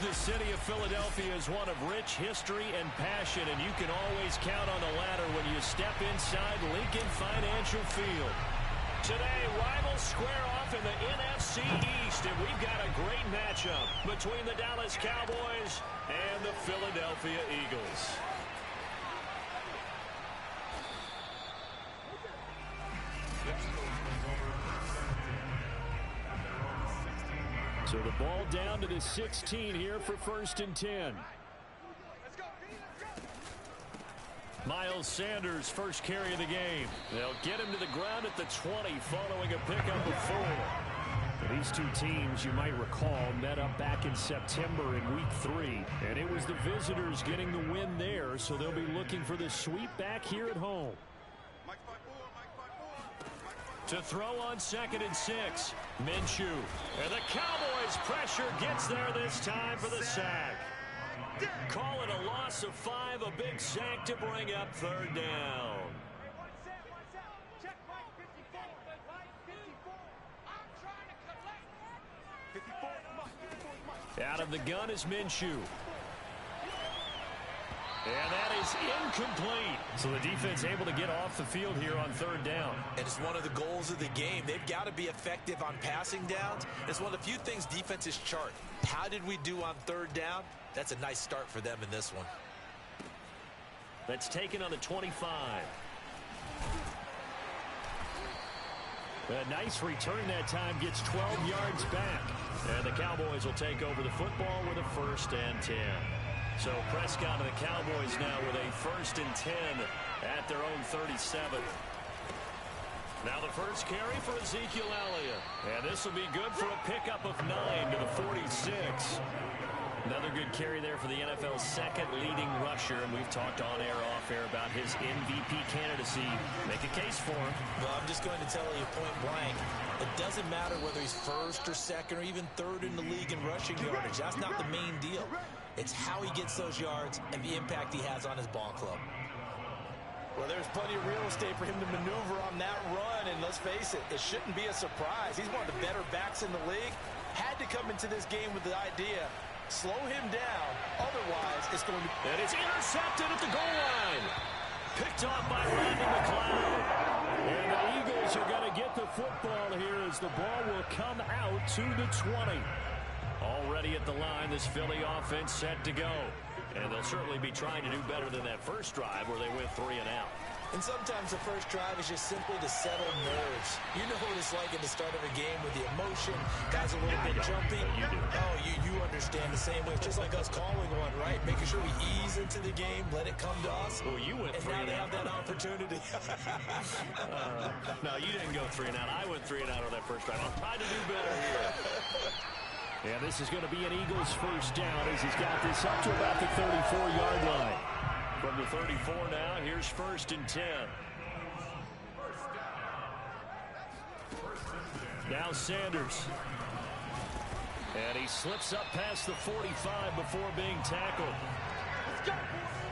The city of Philadelphia is one of rich history and passion, and you can always count on the ladder when you step inside Lincoln Financial Field. Today, rivals square off in the NFC East, and we've got a great matchup between the Dallas Cowboys and the Philadelphia Eagles. So the ball down to the 16 here for 1st and 10. Miles Sanders, first carry of the game. They'll get him to the ground at the 20 following a pickup of 4. These two teams, you might recall, met up back in September in Week 3. And it was the visitors getting the win there, so they'll be looking for the sweep back here at home. To throw on 2nd and 6. Minshew. And the Cowboys' pressure gets there this time for the sack. Call it a loss of 5, a big sack to bring up 3rd down. Out of the gun is Minshew. And that is incomplete. So the defense able to get off the field here on 3rd down. And it's one of the goals of the game. They've got to be effective on passing downs. It's one of the few things defenses chart. How did we do on 3rd down? That's a nice start for them in this one. That's taken on the 25. A nice return that time, gets 12 yards back. And the Cowboys will take over the football with a 1st and 10. So Prescott and the Cowboys now with a 1st and 10 at their own 37. Now the first carry for Ezekiel Elliott. And this will be good for a pickup of 9 to the 46. Another good carry there for the NFL's 2nd leading rusher. And we've talked on air, off air about his MVP candidacy. Make a case for him. Well, I'm just going to tell you point blank. It doesn't matter whether he's 1st or 2nd or even 3rd in the league in rushing yardage. That's not the main deal. It's how he gets those yards and the impact he has on his ball club. Well, there's plenty of real estate for him to maneuver on that run, and let's face it, it shouldn't be a surprise. He's one of the better backs in the league. Had to come into this game with the idea, slow him down, otherwise it's going to be... And it's intercepted at the goal line. Picked off by Randy McLeod. And the Eagles are going to get the football here as the ball will come out to the 20. Already at the line, this Philly offense set to go. And they'll certainly be trying to do better than that first drive where they went 3 and out. And sometimes the first drive is just simply to settle nerves. You know what it's like at the start of a game with the emotion. Guys a little bit jumpy. You do. Oh, you understand the same way. It's just like us calling one, right? Making sure we ease into the game, let it come to us. Well, you went 3 and and now out. they have that opportunity. No, you didn't go 3 and out. I went 3 and out on that first drive. I'll try to do better here. And this is going to be an Eagles 1st down as he's got this up to about the 34-yard line. From the 34 now, here's 1st and 10. Now Sanders. And he slips up past the 45 before being tackled.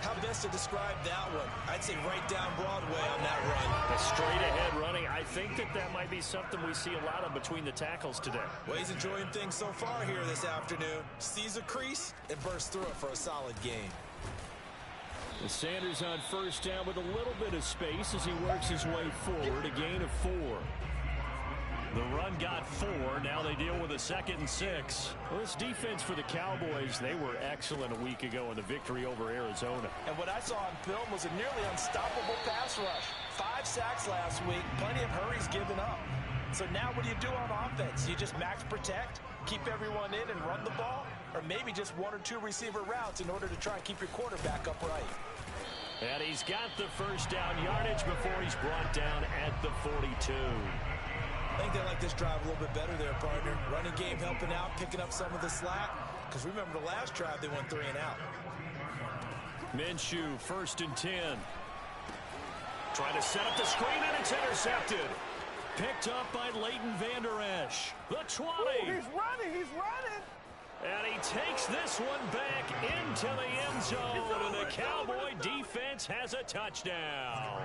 How best to describe that one? I'd say right down Broadway on that run. A straight-ahead running. I think that might be something we see a lot of between the tackles today. Well, he's enjoying things so far here this afternoon. Sees a crease and bursts through it for a solid gain. And Sanders on 1st down with a little bit of space as he works his way forward. A gain of 4. The run got 4. Now they deal with a 2nd and 6. Well, this defense for the Cowboys, they were excellent a week ago in the victory over Arizona. And what I saw on film was a nearly unstoppable pass rush. 5 sacks last week, plenty of hurries given up. So now what do you do on offense? You just max protect, keep everyone in and run the ball? Or maybe just 1 or 2 receiver routes in order to try and keep your quarterback upright? And he's got the 1st down yardage before he's brought down at the 42. I think they like this drive a little bit better there, partner. Running game helping out, picking up some of the slack. Because remember the last drive, they went 3 and out. Minshew, 1st and 10. Trying to set up the screen, and it's intercepted. Picked up by Leighton Vander Esch. The 20. Ooh, he's running. And he takes this one back into the end zone, and the Cowboy defense has a touchdown.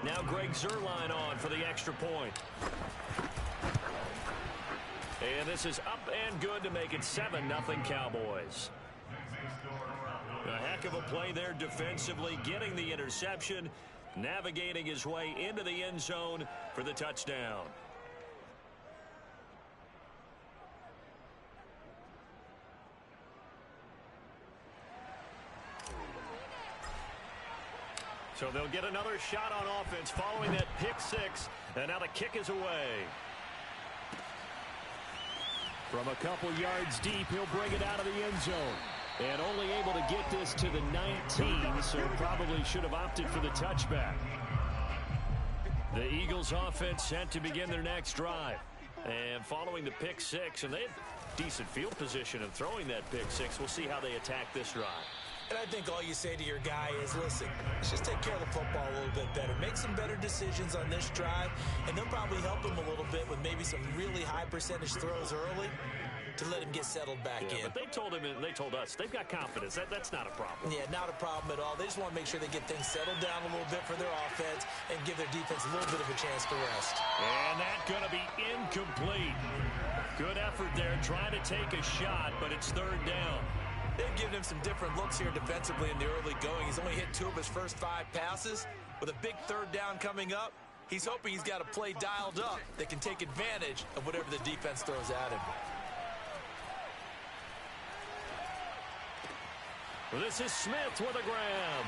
Now Greg Zuerlein on for the extra point. And this is up and good to make it 7-0 Cowboys. A heck of a play there defensively, getting the interception, navigating his way into the end zone for the touchdown. So they'll get another shot on offense following that pick six, and now the kick is away. From a couple yards deep, he'll bring it out of the end zone. And only able to get this to the 19, so probably should have opted for the touchback. The Eagles offense set to begin their next drive. And following the pick six, and they have decent field position of throwing that pick six. We'll see how they attack this drive. And I think all you say to your guy is, listen, let's just take care of the football a little bit better. Make some better decisions on this drive, and they'll probably help him a little bit with maybe some really high percentage throws early to let him get settled back in. But they told him, and they told us, they've got confidence. That's not a problem. Yeah, not a problem at all. They just want to make sure they get things settled down a little bit for their offense and give their defense a little bit of a chance to rest. And that's going to be incomplete. Good effort there, trying to take a shot, but it's third down. They've given him some different looks here defensively in the early going. He's only hit 2 of his first 5 passes. With a big third down coming up, he's hoping he's got a play dialed up that can take advantage of whatever the defense throws at him. Well, this is Smith with a grab.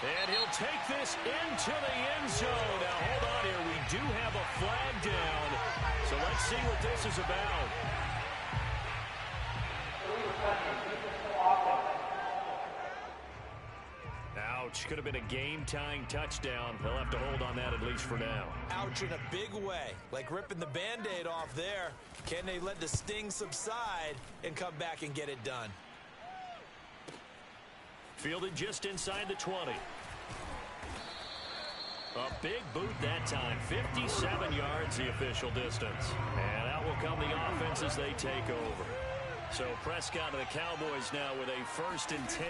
And he'll take this into the end zone. Now, hold on here. We do have a flag down. So let's see what this is about. Ouch. Could have been a game-tying touchdown. They'll have to hold on that at least for now. Ouch in a big way. Like ripping the Band-Aid off there. Can they let the sting subside and come back and get it done? Fielded just inside the 20. A big boot that time. 57 yards the official distance. And out will come the offense as they take over. So Prescott and the Cowboys now with a 1st and 10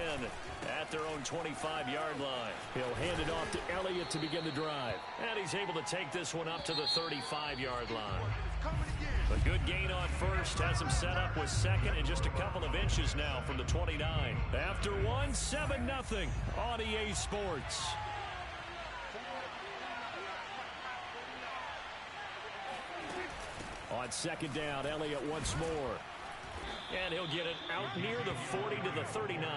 at their own 25-yard line. He'll hand it off to Elliott to begin the drive. And he's able to take this one up to the 35-yard line. A good gain on first has him set up with second and just a couple of inches now from the 29. After 7-0 on EA Sports. On second down, Elliott once more. And he'll get it out near the 40 to the 39.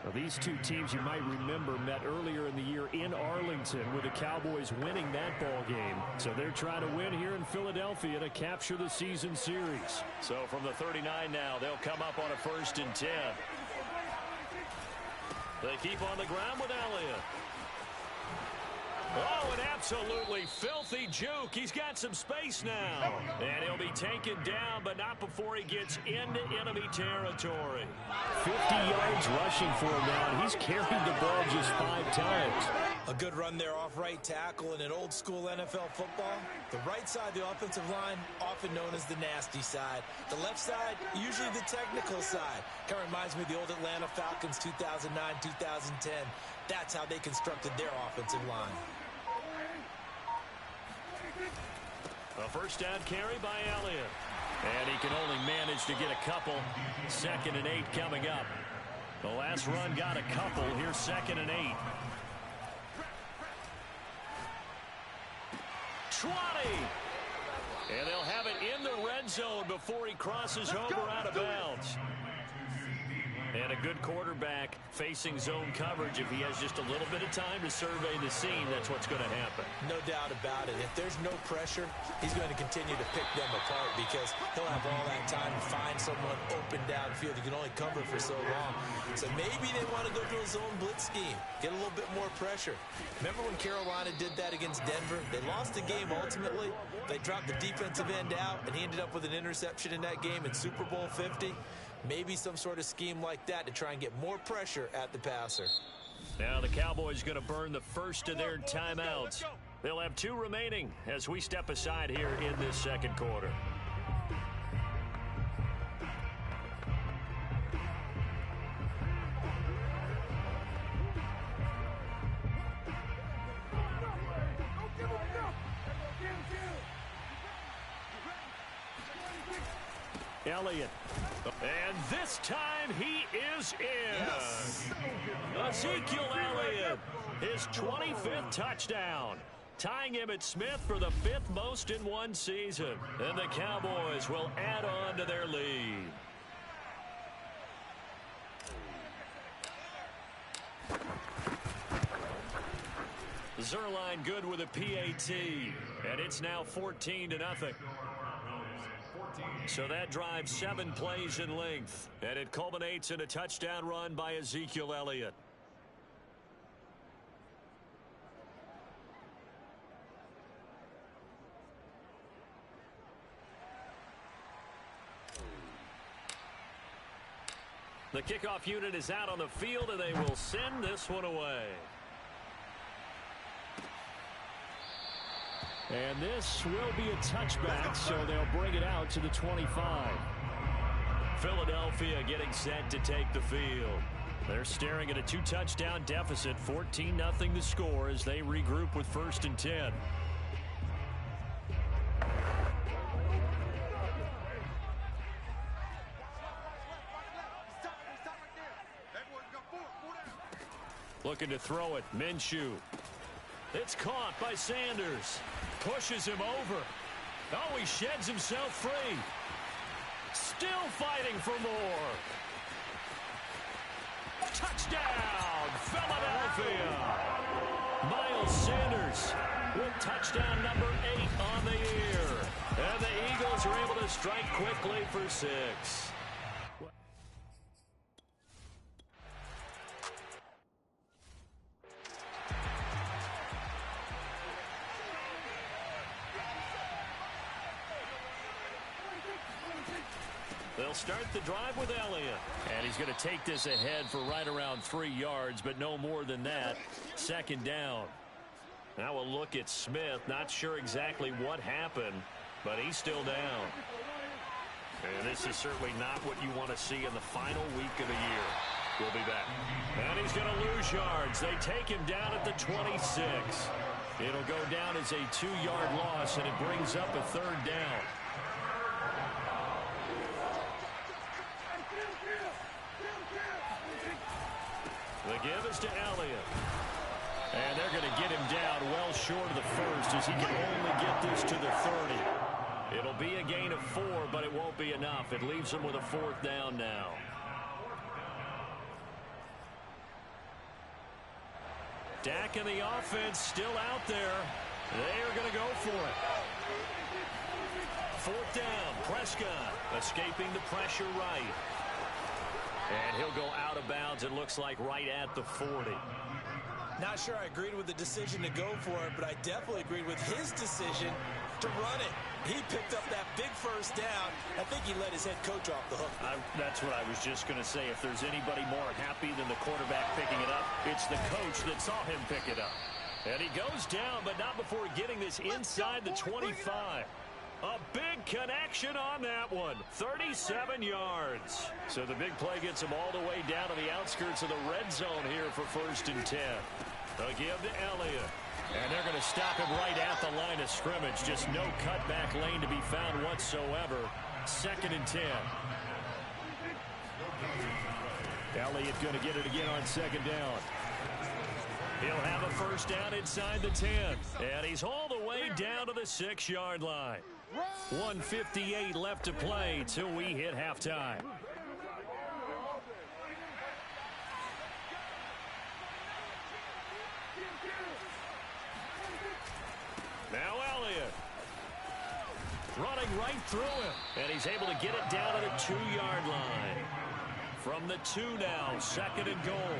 Well, these two teams, you might remember, met earlier in the year in Arlington with the Cowboys winning that ball game. So they're trying to win here in Philadelphia to capture the season series. So from the 39 now, they'll come up on a 1st and 10. They keep on the ground with Elliott. Oh, an absolutely filthy juke. He's got some space now. And he'll be taken down, but not before he gets into enemy territory. 50 yards rushing for him now, and he's carried the ball just 5 times. A good run there off right tackle in an old-school NFL football. The right side of the offensive line, often known as the nasty side. The left side, usually the technical side. Kind of reminds me of the old Atlanta Falcons 2009-2010. That's how they constructed their offensive line. A 1st down carry by Elliott. And he can only manage to get a couple. 2nd and 8 coming up. The last run got a couple. Here's 2nd and 8. 20. And they'll have it in the red zone before he crosses over out of bounds. And a good quarterback facing zone coverage. If he has just a little bit of time to survey the scene, that's what's going to happen. No doubt about it. If there's no pressure, he's going to continue to pick them apart because he'll have all that time to find someone open downfield. He can only cover for so long. So maybe they want to go to a zone blitz scheme, get a little bit more pressure. Remember when Carolina did that against Denver? They lost the game ultimately. They dropped the defensive end out, and he ended up with an interception in that game in Super Bowl 50. Maybe some sort of scheme like that to try and get more pressure at the passer. Now the Cowboys going to burn the first of their timeouts. They'll have 2 remaining as we step aside here in this 2nd quarter. Elliott. And this time he is in. Yes. Ezekiel Elliott, his 25th touchdown, tying Emmitt Smith for the 5th most in one season. And the Cowboys will add on to their lead. Zuerlein good with a PAT, and it's now 14-0. So that drives 7 plays in length, and it culminates in a touchdown run by Ezekiel Elliott. The kickoff unit is out on the field, and they will send this one away. And this will be a touchback, so they'll bring it out to the 25. Philadelphia getting set to take the field. They're staring at a 2-touchdown deficit, 14-0 the score as they regroup with 1st and 10. Looking to throw it, Minshew. It's caught by Sanders. Pushes him over. Oh, he sheds himself free. Still fighting for more. Touchdown, Philadelphia. Miles Sanders with touchdown number 8 on the year. And the Eagles are able to strike quickly for 6. They'll start the drive with Elliott. And he's going to take this ahead for right around 3 yards, but no more than that. 2nd down. Now we'll look at Smith. Not sure exactly what happened, but he's still down. And this is certainly not what you want to see in the final week of the year. We'll be back. And he's going to lose yards. They take him down at the 26. It'll go down as a 2-yard loss, and it brings up a 3rd down. The give is to Elliott. And they're going to get him down well short of the 1st as he can only get this to the 30. It'll be a gain of 4, but it won't be enough. It leaves him with a 4th down now. Dak and the offense still out there. They are going to go for it. 4th down, Prescott escaping the pressure right. And he'll go out of bounds, it looks like, right at the 40. Not sure I agreed with the decision to go for it, but I definitely agreed with his decision to run it. He picked up that big 1st down. I think he let his head coach off the hook. That's what I was just going to say. If there's anybody more happy than the quarterback picking it up, it's the coach that saw him pick it up. And he goes down, but not before getting this inside the 25. A big connection on that one. 37 yards. So the big play gets him all the way down to the outskirts of the red zone here for 1st and 10. A give to Elliott. And they're going to stop him right at the line of scrimmage. Just no cutback lane to be found whatsoever. 2nd and 10. Elliott going to get it again on 2nd down. He'll have a 1st down inside the 10. And he's all the way down to the 6-yard line. 1:58 left to play till we hit halftime. Now Elliott. Running right through him. And he's able to get it down to the 2-yard line. From the 2 now, 2nd and goal.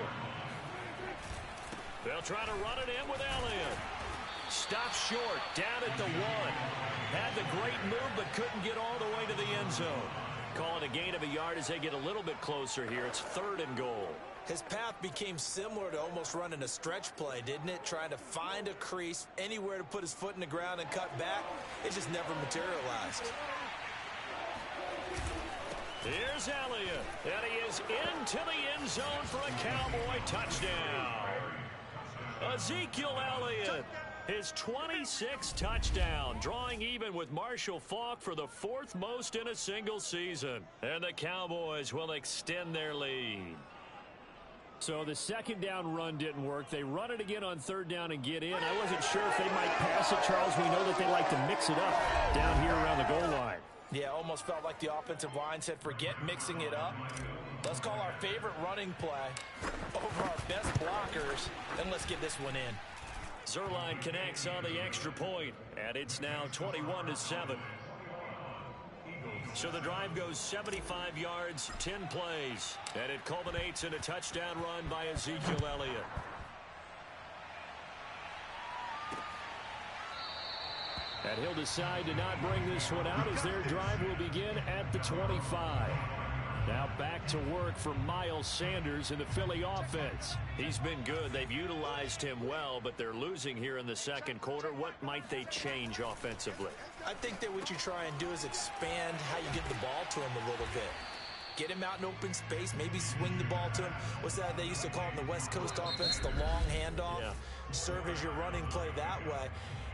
They'll try to run it in with Elliott. Stopped short, down at the 1. Had the great move, but couldn't get all the way to the end zone. Call it a gain of a yard as they get a little bit closer here. It's 3rd and goal. His path became similar to almost running a stretch play, didn't it? Trying to find a crease, anywhere to put his foot in the ground and cut back. It just never materialized. Here's Elliott, and he is into the end zone for a Cowboy touchdown. Ezekiel Elliott His 26th touchdown, drawing even with Marshall Faulk for the 4th most in a single season. And the Cowboys will extend their lead. So the second down run didn't work. They run it again on third down and get in. I wasn't sure if they might pass it, Charles. We know that they like to mix it up down here around the goal line. Yeah, almost felt like the offensive line said, forget mixing it up. Let's call our favorite running play over our best blockers, and let's get this one in. Zuerlein connects on the extra point, and it's now 21-7. So the drive goes 75 yards, 10 plays, and it culminates in a touchdown run by Ezekiel Elliott. And he'll decide to not bring this one out as their drive will begin at the 25. Now back to work for Miles Sanders in the Philly offense. He's been good. They've utilized him well, but they're losing here in the second quarter. What might they change offensively? I think that what you try and do is expand how you get the ball to him a little bit. Get him out in open space, maybe swing the ball to him. What's that they used to call in the West Coast offense, the long handoff? Yeah. Serve as your running play that way,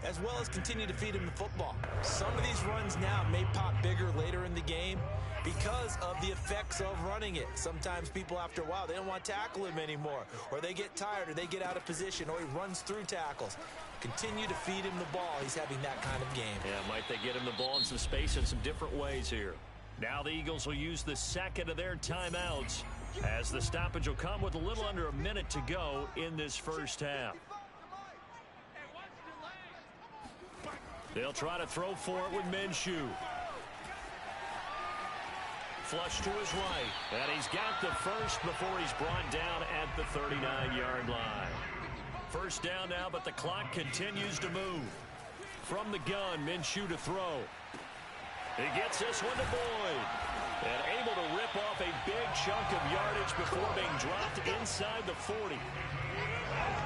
as well as continue to feed him the football. Some of these runs now may pop bigger later in the game because of the effects of running it. Sometimes people, after a while, they don't want to tackle him anymore, or they get tired, or they get out of position, or he runs through tackles. Continue to feed him the ball. He's having that kind of game. Yeah, might they get him the ball in some space in some different ways here. Now the Eagles will use the second of their timeouts as the stoppage will come with a little under a minute to go in this first half. They'll try to throw for it with Minshew. Flush to his right, and he's got the first before he's brought down at the 39-yard line. First down now, but the clock continues to move. From the gun, Minshew to throw. He gets this one to Boyd, and able to rip off a big chunk of yardage before being dropped inside the 40.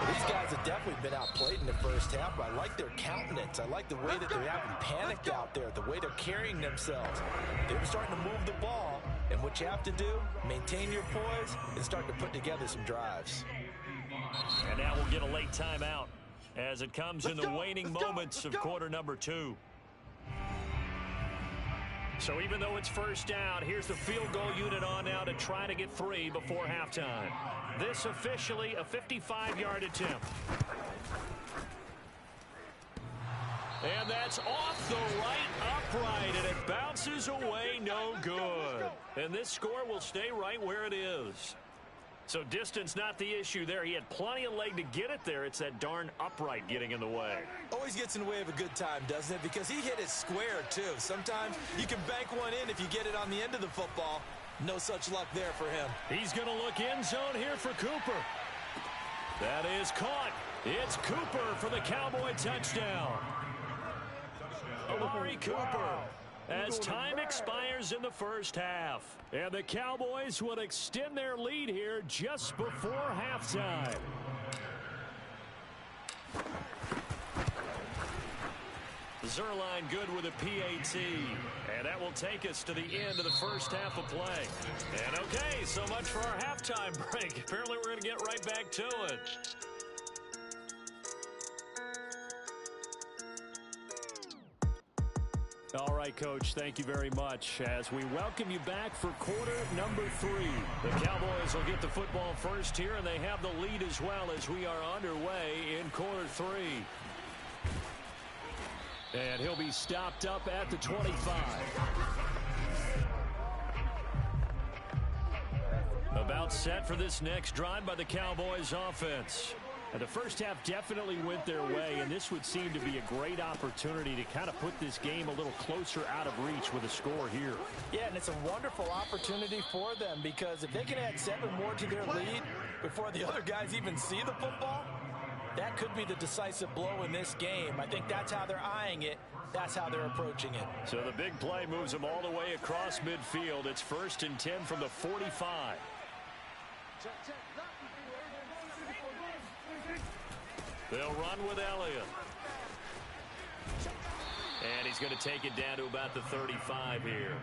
These guys have definitely been outplayed in the first half, but I like their countenance. I like the way that they're having panicked out there, the way they're carrying themselves. They're starting to move the ball, and what you have to do, maintain your poise and start to put together some drives. And now we'll get a late timeout as it comes in the waning moments of quarter number 2. So even though it's first down, here's the field goal unit on now to try to get 3 before halftime. This officially a 55-yard attempt. And that's off the right upright, and it bounces away no good. And this score will stay right where it is. So distance not the issue there. He had plenty of leg to get it there. It's that darn upright getting in the way. Always gets in the way of a good time, doesn't it? Because he hit it square, too. Sometimes you can bank one in if you get it on the end of the football. No such luck there for him. He's going to look end zone here for Cooper. That is caught. It's Cooper for the Cowboy touchdown. Amari Cooper. As time expires in the first half. And the Cowboys will extend their lead here just before halftime. Zuerlein good with a PAT. And that will take us to the end of the first half of play. And okay, so much for our halftime break. Apparently we're going to get right back to it. All right, Coach, thank you very much as we welcome you back for quarter number 3. The Cowboys will get the football first here, and they have the lead as well as we are underway in quarter 3. And he'll be stopped up at the 25. About set for this next drive by the Cowboys offense. And the first half definitely went their way, and this would seem to be a great opportunity to kind of put this game a little closer out of reach with a score here. Yeah, and it's a wonderful opportunity for them because if they can add 7 more to their lead before the other guys even see the football, that could be the decisive blow in this game. I think that's how they're eyeing it. That's how they're approaching it. So the big play moves them all the way across midfield. It's 1st and 10 from the 45. They'll run with Elliott. And he's going to take it down to about the 35 here.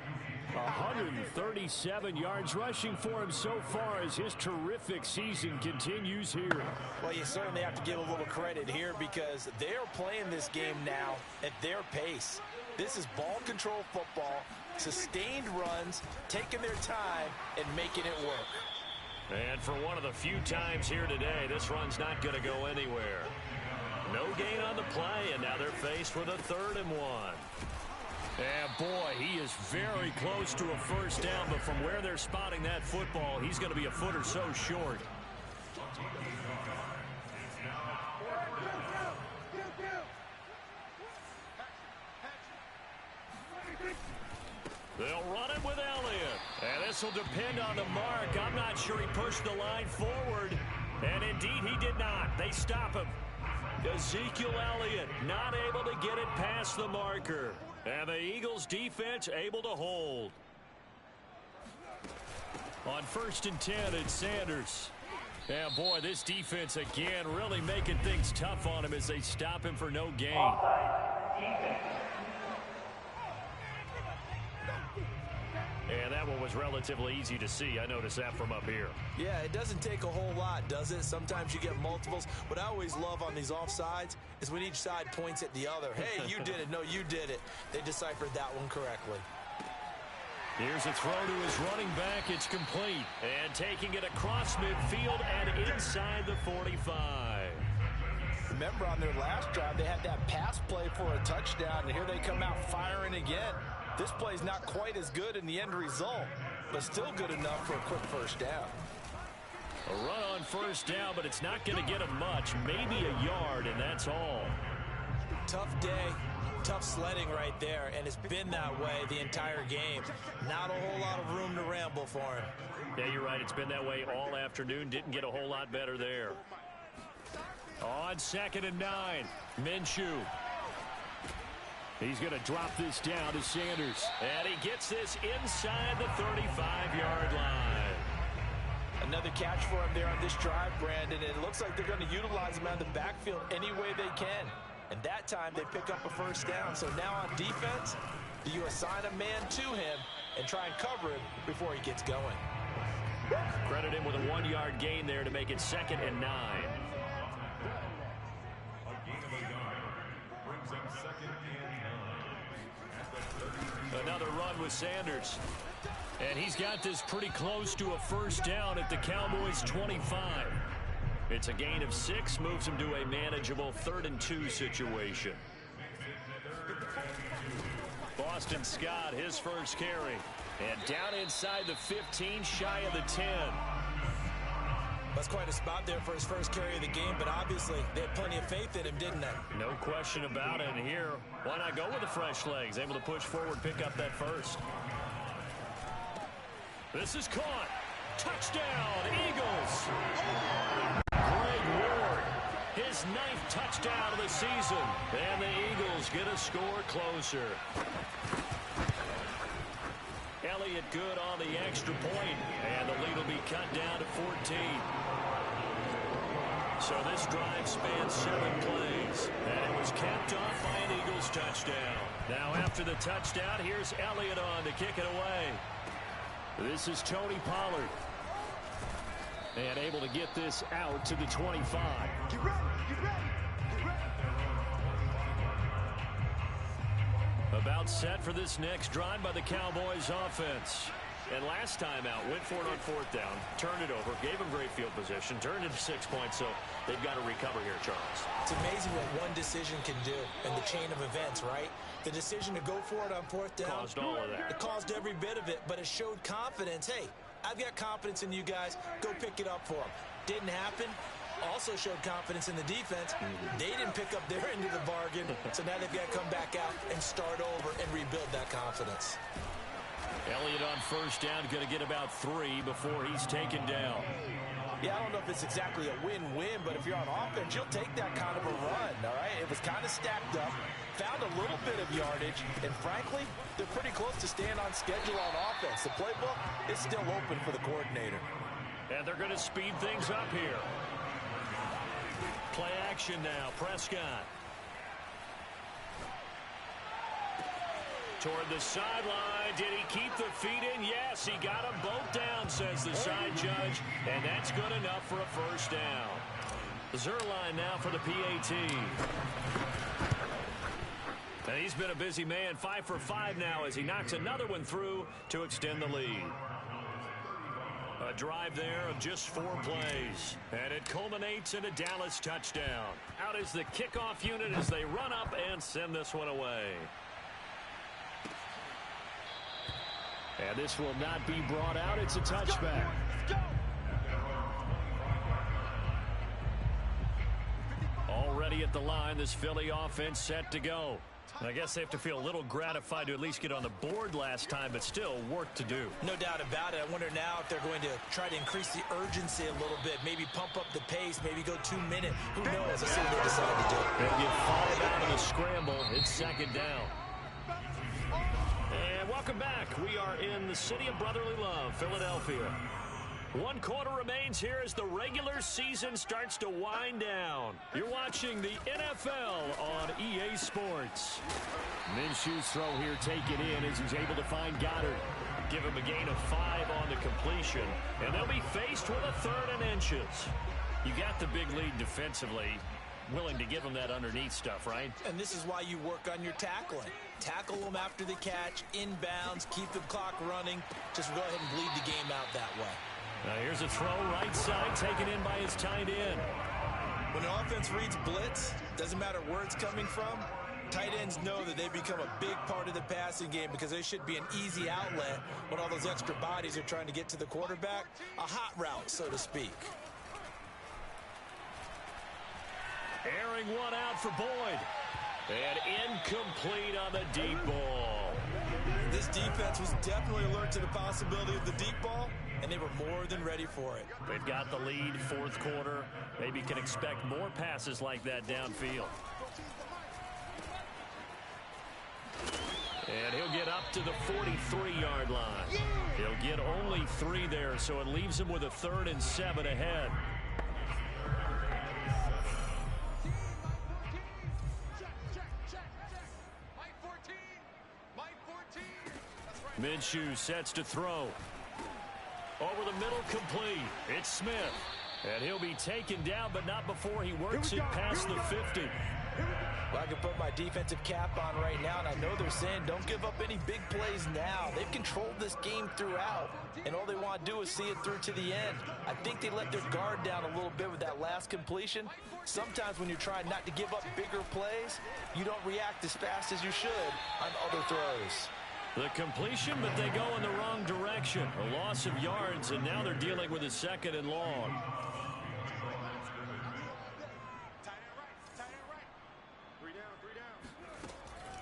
137 yards rushing for him so far as his terrific season continues here. Well, you certainly have to give a little credit here because they're playing this game now at their pace. This is ball control football, sustained runs, taking their time and making it work. And for one of the few times here today, this run's not going to go anywhere. No gain on the play, and now they're faced with a 3rd and 1. And boy, he is very close to a first down, but from where they're spotting that football, he's going to be a foot or so short. They'll run it with Elliott. And this will depend on the mark. I'm not sure he pushed the line forward. And indeed, he did not. They stop him. Ezekiel Elliott not able to get it past the marker. And the Eagles defense able to hold. On 1st and 10, it's Sanders. And boy, this defense again really making things tough on him as they stop him for no gain. And that one was relatively easy to see. I noticed that from up here. Yeah, it doesn't take a whole lot, does it? Sometimes you get multiples. What I always love on these offsides is when each side points at the other. Hey, you did it. No, you did it. They deciphered that one correctly. Here's a throw to his running back. It's complete. And taking it across midfield and inside the 45. Remember on their last drive, they had that pass play for a touchdown, and here they come out firing again. This play's not quite as good in the end result, but still good enough for a quick first down. A run on first down, but it's not going to get him much. Maybe a yard, and that's all. Tough day, tough sledding right there, and it's been that way the entire game. Not a whole lot of room to ramble for him. Yeah, you're right. It's been that way all afternoon. Didn't get a whole lot better there. On 2nd and 9, Minshew. He's going to drop this down to Sanders. And he gets this inside the 35-yard line. Another catch for him there on this drive, Brandon. And it looks like they're going to utilize him out of the backfield any way they can. And that time they pick up a first down. So now on defense, do you assign a man to him and try and cover him before he gets going? Credit him with a 1-yard gain there to make it 2nd and 9. Another run with Sanders. And he's got this pretty close to a first down at the Cowboys' 25. It's a gain of 6, moves him to a manageable 3rd and 2 situation. Boston Scott, his first carry. And down inside the 15, shy of the 10. That's quite a spot there for his first carry of the game, but obviously they had plenty of faith in him, didn't they? No question about it. And here, why not go with the fresh legs? Able to push forward, pick up that first. This is caught. Touchdown, Eagles. Greg Ward, his 9th touchdown of the season. And the Eagles get a score closer. Elliott good on the extra point, and the lead will be cut down to 14. So this drive spans 7 plays, and it was capped off by an Eagles touchdown. Now after the touchdown, here's Elliott on to kick it away. This is Tony Pollard. And able to get this out to the 25. Get ready, get ready, get ready. About set for this next drive by the Cowboys offense. And last time out, went for it on 4th down, turned it over, gave him great field position, turned it to 6 points, so they've got to recover here, Charles. It's amazing what one decision can do in the chain of events, right? The decision to go for it on 4th down. Caused all of that. It caused every bit of it, but it showed confidence. Hey, I've got confidence in you guys. Go pick it up for them. Didn't happen. Also showed confidence in the defense. They didn't pick up their end of the bargain, so now they've got to come back out and start over and rebuild that confidence. Elliott on 1st down, going to get about 3 before he's taken down. Yeah, I don't know if it's exactly a win-win, but if you're on offense, you'll take that kind of a run, all right? It was kind of stacked up, found a little bit of yardage, and frankly, they're pretty close to staying on schedule on offense. The playbook is still open for the coordinator. And they're going to speed things up here. Play action now, Prescott. toward the sideline. Did he keep the feet in? Yes, he got them both down, says the side judge. And that's good enough for a first down. Zuerlein now for the PAT. And he's been a busy man, 5 for 5 now as he knocks another one through to extend the lead. A drive there of just 4 plays. And it culminates in a Dallas touchdown. Out is the kickoff unit as they run up and send this one away. And this will not be brought out. It's a touchback. Already at the line, this Philly offense set to go. I guess they have to feel a little gratified to at least get on the board last time, but still work to do. No doubt about it. I wonder now if they're going to try to increase the urgency a little bit, maybe pump up the pace, maybe go 2 minutes. Who knows? Let's see what they decide to do. They'll get 5 out of the scramble. It's second down. And welcome back. We are in the city of brotherly love, Philadelphia. 1 quarter remains here as the regular season starts to wind down. You're watching the NFL on EA Sports. Minshew's throw here, take it in as he's able to find Goddard. Give him a gain of 5 on the completion, and they'll be faced with a 3rd and inches. You got the big lead defensively. Willing to give them that underneath stuff, right? And this is why you work on your tackling. Tackle them after the catch, inbounds, keep the clock running. Just go ahead and bleed the game out that way. Now here's a throw, right side, taken in by his tight end. When an offense reads blitz, doesn't matter where it's coming from, tight ends know that they become a big part of the passing game because they should be an easy outlet when all those extra bodies are trying to get to the quarterback. A hot route, so to speak. Airing one out for Boyd. And incomplete on the deep ball. This defense was definitely alert to the possibility of the deep ball, and they were more than ready for it. They've got the lead, 4th quarter. Maybe can expect more passes like that downfield. And he'll get up to the 43-yard line. He'll get only 3 there, so it leaves him with a 3rd and 7 ahead. Minshew sets to throw. Over the middle, complete. It's Smith. And he'll be taken down, but not before he works it past the 50. Well, I can put my defensive cap on right now, and I know they're saying don't give up any big plays now. They've controlled this game throughout, and all they want to do is see it through to the end. I think they let their guard down a little bit with that last completion. Sometimes when you're trying not to give up bigger plays, you don't react as fast as you should on other throws. The completion, but they go in the wrong direction. A loss of yards, and now they're dealing with a 2nd and long.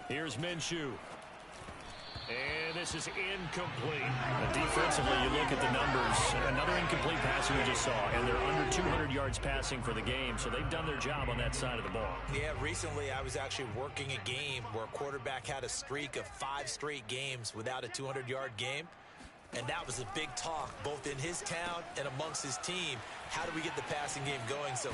Here's Minshew. And this is incomplete. Defensively, you look at the numbers. Another incomplete pass we just saw, and they're under 200 yards passing for the game, so they've done their job on that side of the ball. Yeah, recently I was actually working a game where a quarterback had a streak of 5 straight games without a 200-yard game, and that was a big talk both in his town and amongst his team. How do we get the passing game going? So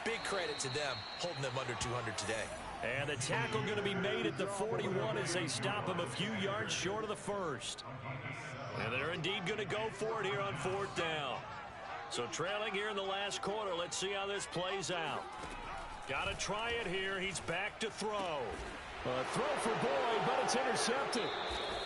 big credit to them holding them under 200 today. And the tackle going to be made at the 41 as they stop him a few yards short of the 1st. And they're indeed going to go for it here on 4th down. So trailing here in the last quarter. Let's see how this plays out. Got to try it here. He's back to throw. A throw for Boyd, but it's intercepted.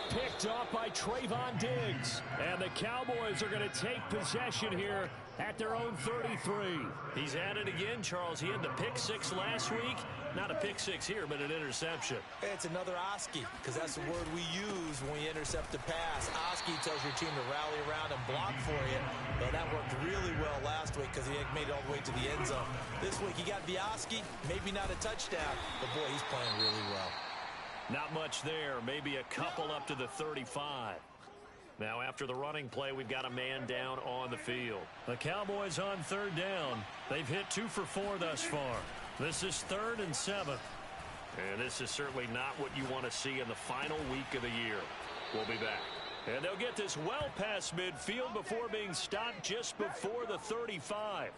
Picked off by Trayvon Diggs. And the Cowboys are going to take possession here at their own 33. He's at it again, Charles. He had the pick 6 last week. Not a pick 6 here, but an interception. It's another Oski, because that's the word we use when we intercept a pass. Oski tells your team to rally around and block for you. But that worked really well last week because he made it all the way to the end zone. This week he got the Oski, maybe not a touchdown, but boy, he's playing really well. Not much there, maybe a couple up to the 35. Now after the running play, we've got a man down on the field. The Cowboys on 3rd down. They've hit 2 for 4 thus far. This is 3rd and 7. And this is certainly not what you want to see in the final week of the year. We'll be back. And they'll get this well past midfield before being stopped just before the 35.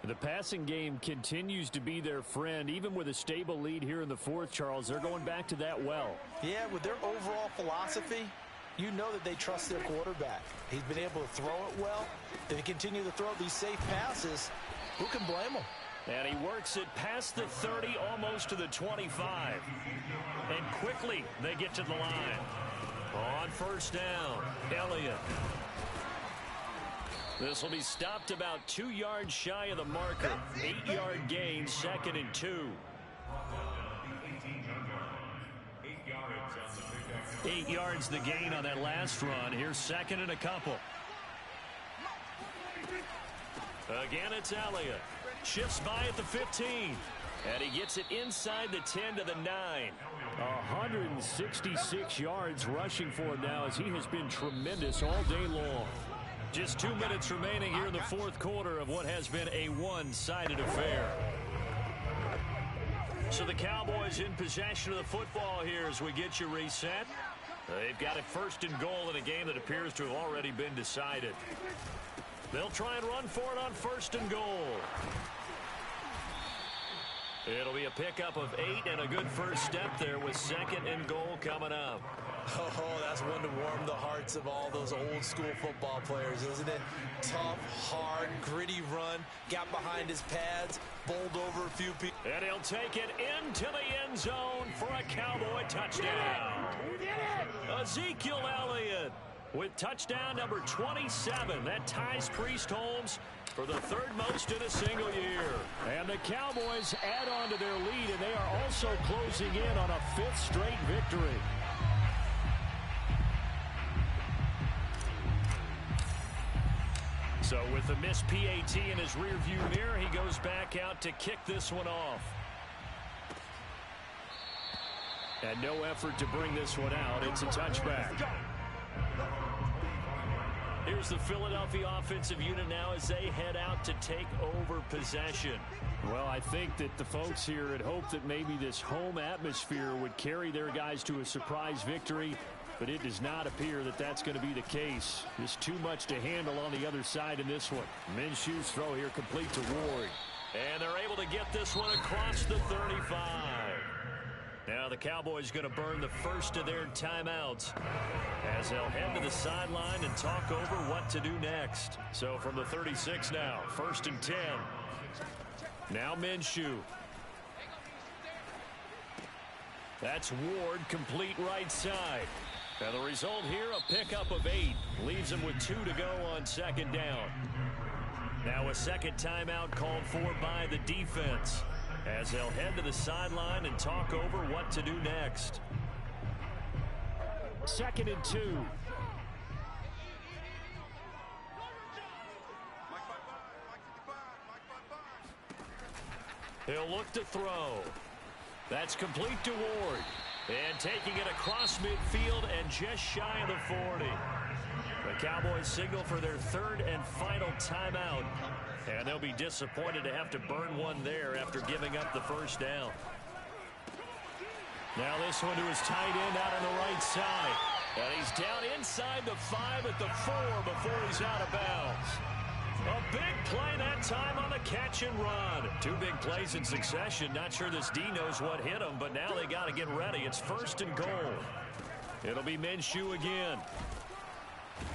The passing game continues to be their friend. Even with a stable lead here in the fourth, Charles, they're going back to that well. Yeah, with their overall philosophy, you know that they trust their quarterback. He's been able to throw it well. If they continue to throw these safe passes, who can blame them? And he works it past the 30, almost to the 25. And quickly they get to the line. On first down, Elliott. This will be stopped about 2 yards shy of the marker. 8-yard gain, 2nd and 2. 8 yards the gain on that last run. Here's 2nd and a couple. Again, it's Elliott. Shifts by at the 15. And he gets it inside the 10 to the 9. 166 yards rushing for him now, as he has been tremendous all day long. Just 2 minutes remaining here in the fourth quarter of what has been a one-sided affair. So the Cowboys in possession of the football here as we get you reset. They've got it 1st and goal in a game that appears to have already been decided. They'll try and run for it on 1st and goal. It'll be a pickup of 8 and a good first step there with 2nd and goal coming up. Oh, that's one to warm the hearts of all those old school football players, isn't it? Tough, hard, gritty run, got behind his pads, bowled over a few people. And he'll take it into the end zone for a Cowboy touchdown. Ezekiel Elliott with touchdown number 27. That ties Priest Holmes for the 3rd most in a single year. And the Cowboys add on to their lead, and they are also closing in on a 5th straight victory. So with the missed PAT in his rearview mirror, he goes back out to kick this one off. And no effort to bring this one out. It's a touchback. Here's the Philadelphia offensive unit now as they head out to take over possession. Well, I think that the folks here had hoped that maybe this home atmosphere would carry their guys to a surprise victory, but it does not appear that that's going to be the case. Just too much to handle on the other side in this one. Minshew's throw here complete to Ward. And they're able to get this one across the 35. Now the Cowboys going to burn the first of their timeouts as they'll head to the sideline and talk over what to do next. So from the 36 now, 1st and 10. Now Minshew. That's Ward, complete right side. And the result here, a pickup of 8. Leaves him with 2 to go on 2nd down. Now a 2nd timeout called for by the defense as they'll head to the sideline and talk over what to do next. 2nd and 2. He'll look to throw. That's complete to Ward. And taking it across midfield and just shy of the 40. The Cowboys signal for their 3rd and final timeout. And they'll be disappointed to have to burn one there after giving up the first down. Now this one to his tight end out on the right side. And he's down inside the 5 at the 4 before he's out of bounds. A big play that time on the catch and run. 2 big plays in succession. Not sure this D knows what hit him, but now they got to get ready. It's 1st and goal. It'll be Minshew again.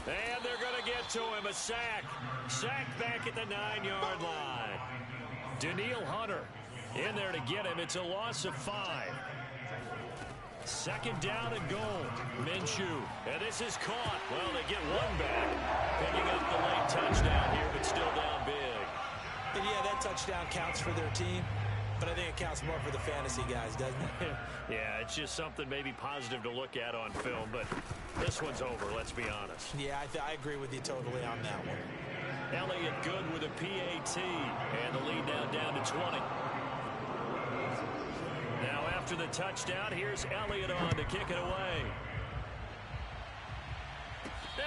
And they're going to get to him. A sack. Sack back at the 9-yard line. Danielle Hunter in there to get him. It's a loss of 5. 2nd down and goal. Minshew. And this is caught. Well, they get one back. Picking up the late touchdown here, but still down big. And yeah, that touchdown counts for their team, but I think it counts more for the fantasy guys, doesn't it? Yeah, it's just something maybe positive to look at on film, but this one's over, let's be honest. Yeah, I agree with you totally on that one. Elliott good with a PAT, and the lead now down to 20. Now after the touchdown, here's Elliott on to kick it away.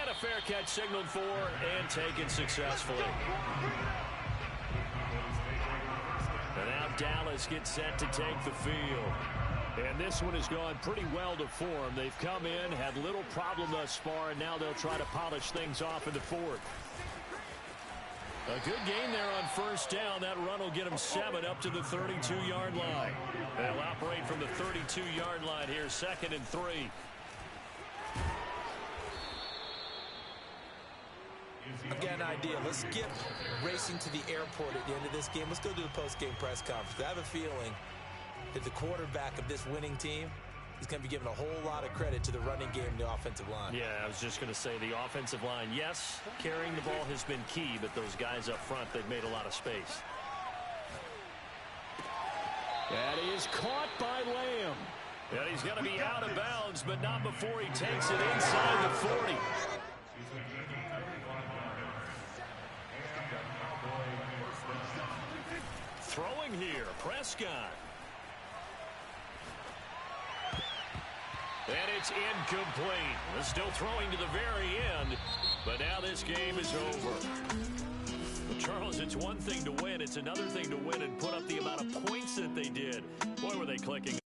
And a fair catch signaled for and taken successfully. And now Dallas gets set to take the field. And this one has gone pretty well to form. They've come in, had little problem thus far, and now they'll try to polish things off in the 4th. A good gain there on first down. That run will get him 7 up to the 32-yard line. They'll operate from the 32-yard line here, 2nd and 3. I've got an idea. Let's skip racing to the airport at the end of this game. Let's go to the post-game press conference. I have a feeling that the quarterback of this winning team is going to be given a whole lot of credit to the running game and the offensive line. Yeah, I was just going to say the offensive line, yes, carrying the ball has been key, but those guys up front, they've made a lot of space. That is caught by Lamb. And he's going to be out of bounds, but not before he takes it inside the 40. Throwing here, Prescott. And it's incomplete. They're still throwing to the very end, but now this game is over. Charles, it's one thing to win. It's another thing to win and put up the amount of points that they did. Boy, were they clicking